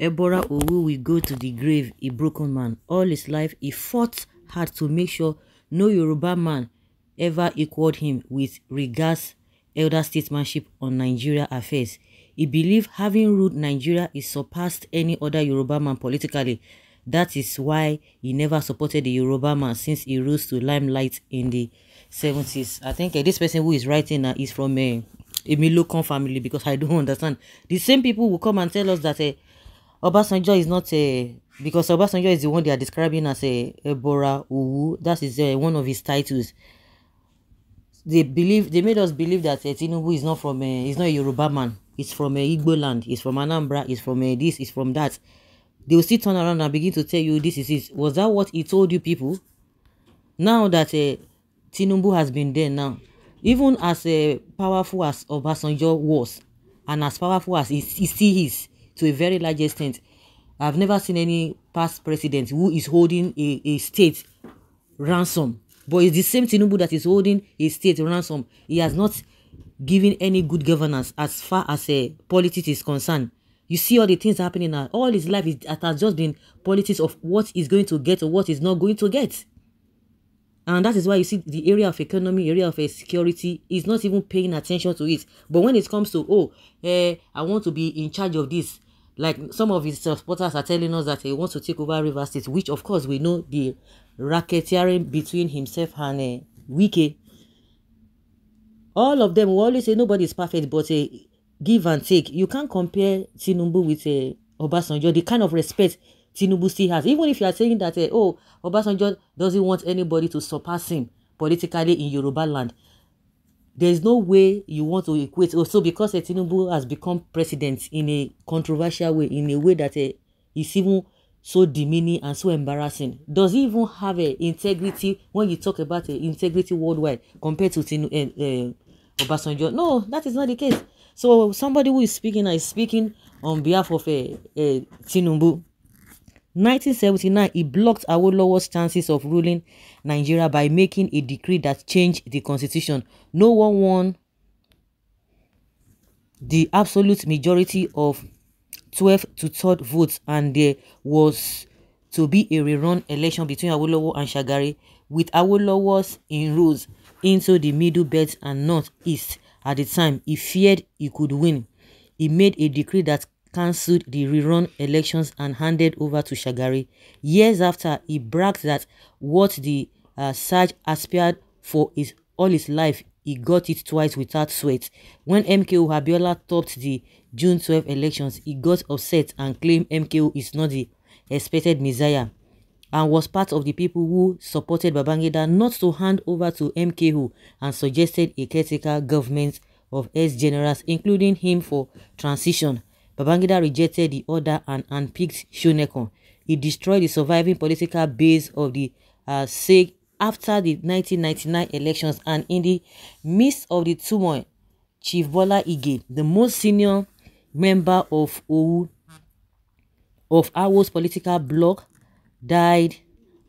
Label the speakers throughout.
Speaker 1: Ebora Owu will go to the grave a broken man. All his life, he fought hard to make sure no Yoruba man ever equaled him with regards elder statesmanship on Nigeria affairs. He believed having ruled Nigeria is surpassed any other Yoruba man politically. That is why he never supported the Yoruba man since he rose to limelight in the 70s. I think this person who is writing is from a Milocon family, because I don't understand. The same people will come and tell us that Obasanjo is not because Obasanjo is the one they are describing as Ebora Owu. That is one of his titles. They made us believe that Tinubu is not from he's not a Yoruba man. He's from Igbo land. He's from Anambra. He's from this. He's from that. They will still turn around and begin to tell you this is it. Was that what he told you people? Now that Tinubu has been there now, even as powerful as Obasanjo was, and as powerful as he still is to a very large extent, I've never seen any past president who is holding a state ransom. But it's the same Tinubu that is holding a state ransom. He has not given any good governance as far as politics is concerned. You see all the things happening now. All his life it has just been politics of what he's going to get or what he's not going to get. And that is why you see the area of economy, area of security, is not even paying attention to it. But when it comes to, I want to be in charge of this, like some of his supporters are telling us that he wants to take over River State, which of course we know the racketeering between himself and Wike. All of them will always say nobody is perfect, but give and take. You can't compare Tinubu with Obasanjo. The kind of respect Tinubu still has, even if you are saying that Obasanjo doesn't want anybody to surpass him politically in Yoruba land. There is no way you want to equate also because Tinubu has become president in a controversial way, in a way that is even so demeaning and so embarrassing. Does he even have integrity when you talk about integrity worldwide compared to Obasanjo? No, that is not the case. So somebody who is speaking on behalf of Tinubu. 1979, he blocked Awolowo's chances of ruling Nigeria by making a decree that changed the constitution. No one won the absolute majority of 12 to 3rd votes, and there was to be a rerun election between Awolowo and Shagari, with Awolowo's inroads into the middle belt and northeast. At the time, he feared he could win. He made a decree that cancelled the rerun elections and handed over to Shagari. Years after, he bragged that what the Saj aspired for all his life, he got it twice without sweat. When MKO Abiola topped the June 12 elections, he got upset and claimed MKO is not the expected messiah, and was part of the people who supported Babangida not to hand over to MKO and suggested a caretaker government of ex-generals, including him, for transition. Babangida rejected the order and unpicked Shonekon. He destroyed the surviving political base of the SEG after the 1999 elections, and in the midst of the turmoil, Chief Bola Ige, the most senior member of Awo's political bloc, died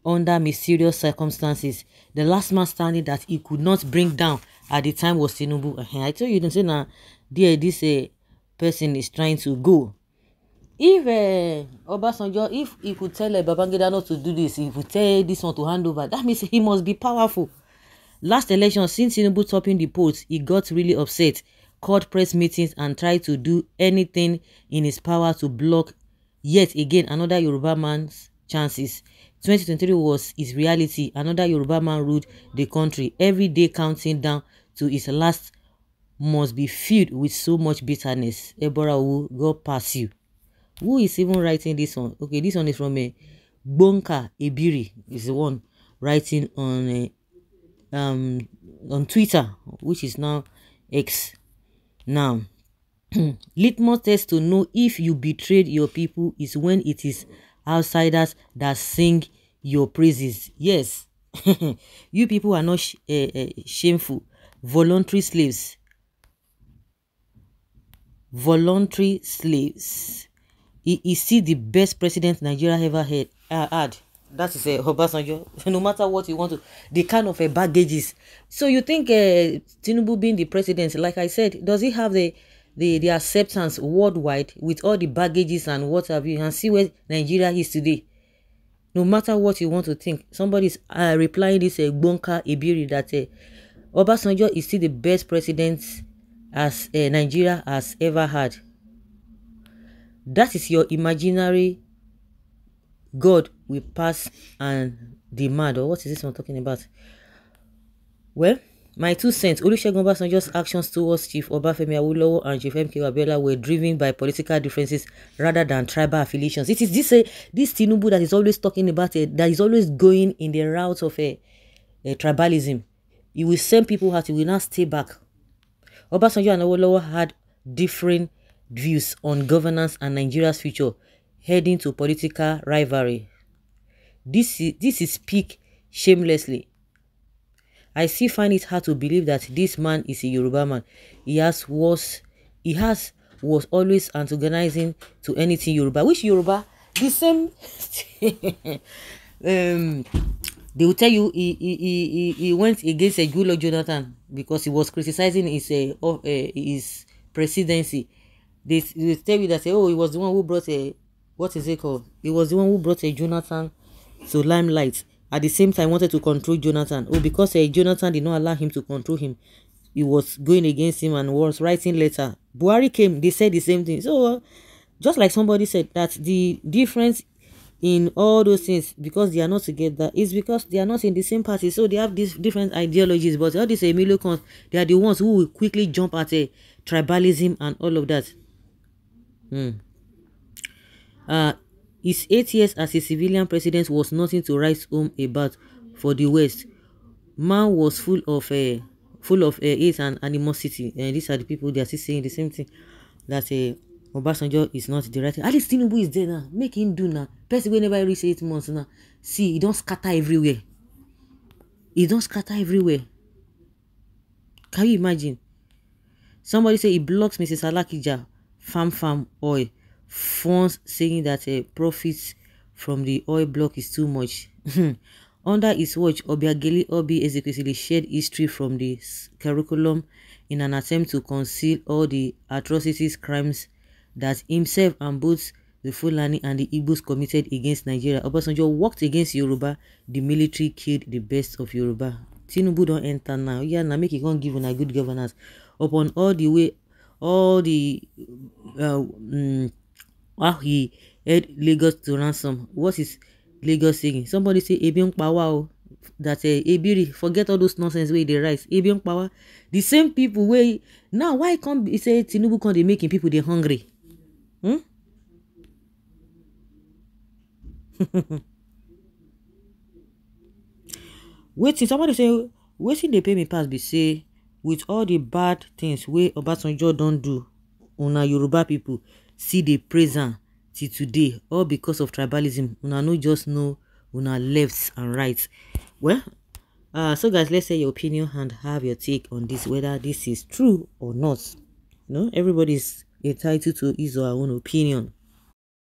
Speaker 1: under mysterious circumstances. The last man standing that he could not bring down at the time was Tinubu. I told you, say now, this person is trying to go. If Obasanjo, if he could tell Babangida not to do this, he would tell this one to hand over. That means he must be powerful. Last election, since Tinubu topping the polls, he got really upset, called press meetings, and tried to do anything in his power to block yet again another Yoruba man's chances. 2023 was his reality. Another Yoruba man ruled the country. Every day counting down to his last must be filled with so much bitterness. Ebora Owu, God pass you. Who is even writing this one? Okay, this one is from Bonka Ebiri. Is the one writing on Twitter, which is now X. Now, litmus test to know if you betrayed your people is when it is outsiders that sing your praises. Yes, you people are not shameful. Voluntary slaves. Voluntary slaves. He is still the best president Nigeria ever had. That is Obasanjo. No matter what you want to, the kind of baggages. So you think Tinubu being the president, like I said, does he have the the acceptance worldwide with all the baggages and what have you, and see where Nigeria is today. No matter what you want to think, somebody's replying this Bonka Ibiri that Obasanjo is still the best president as Nigeria has ever had. That is your imaginary God will pass and demand, or what is this one talking about? Well, my 2 cents. Olusegun Obasanjo's actions towards Chief Obafemi Awolowo and Chief MK Abiola were driven by political differences rather than tribal affiliations. It is this Tinubu that is always talking about that is always going in the route of tribalism. He will send people out, he will not stay back. Obasanjo and Awolowo had different views on governance and Nigeria's future, heading to political rivalry. This is speak shamelessly. I still find it hard to believe that this man is a Yoruba man. He was always antagonizing to anything Yoruba. Which Yoruba? The same. They will tell you he went against a Goodluck Jonathan because he was criticizing his presidency. They will tell you that he was the one who brought what is it called? He was the one who brought a Jonathan to limelight. At the same time, wanted to control Jonathan. Because Jonathan did not allow him to control him, he was going against him and was writing letter. Buhari came, they said the same thing. So, just like somebody said, that the difference in all those things, because they are not together, is because they are not in the same party. So, they have these different ideologies. But all these Emilio cons, they are the ones who will quickly jump at tribalism and all of that. His 8 years as a civilian president was nothing to write home about for the West. Man was full of hate and animosity. And these are the people, they are still saying the same thing, that Obasanjo is not the right. At least Tinubu is there now. Make him do now. Person will never reach 8 months now. See, he don't scatter everywhere. He don't scatter everywhere. Can you imagine? Somebody say he blocks Mrs. Alakija farm oil funds, saying that profits from the oil block is too much. Under his watch, Obiageli Obi executively shared history from the curriculum in an attempt to conceal all the atrocities, crimes that himself and both the Fulani and the Igbos committed against Nigeria. Obasanjo worked against Yoruba. The military killed the best of Yoruba. Tinubu don't enter now. Yeah, now make it go give a good governance. Upon all the he held Lagos to ransom. What is Lagos saying? Somebody say Ebion Power, that Ebiri, forget all those nonsense where they rise. Ebion Power, the same people where now why come he say Tinubu come they making people they hungry? Waiting, somebody say waiting they pay me pass be say with all the bad things where Obasanjo don't do on our Yoruba people. See the present till today, all because of tribalism. Una no just know una lefts and rights. Well, so guys, let's say your opinion and have your take on this, whether this is true or not. Everybody's entitled to his or her own opinion.